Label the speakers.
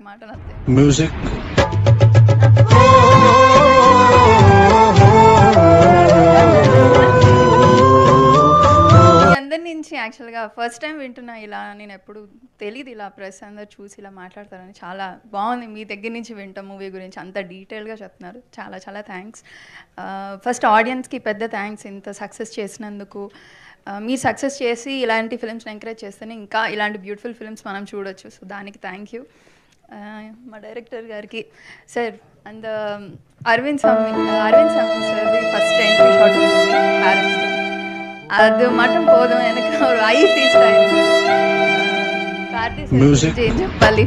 Speaker 1: మాట నచ్చే
Speaker 2: మ్యూజిక్
Speaker 1: అందరి నుంచి యాక్చువల్గా ఫస్ట్ టైం వింటున్నా. ఇలా నేను ఎప్పుడు తెలియదు, ఇలా ప్రెస్ అందరు చూసి ఇలా మాట్లాడతారని. చాలా బాగుంది మీ దగ్గర నుంచి వింటాం మూవీ గురించి అంత డీటెయిల్గా చెప్తున్నారు. చాలా చాలా థ్యాంక్స్. ఫస్ట్ ఆడియన్స్కి పెద్ద థ్యాంక్స్ ఇంత సక్సెస్ చేసినందుకు. మీరు సక్సెస్ చేసి ఇలాంటి ఫిల్మ్స్ని ఎంకరేజ్ చేస్తేనే ఇంకా ఇలాంటి బ్యూటిఫుల్ ఫిల్మ్స్ మనం చూడొచ్చు. సో దానికి థ్యాంక్ యూ. మా డైరెక్టర్ గారికి సార్ అండ్ అరవింద్ சாமி சார் ஃபர்ஸ்ட் என்ட்ரி ஷாட் ఉంటుంది பேரண்ட்ஸ். அது மட்டும் போதும் எனக்கு ஒரு ஐ ஃபீஸ்ட் ஆயிடுச்சு. కార్తీ సార్ ఏం చెప్పాలి.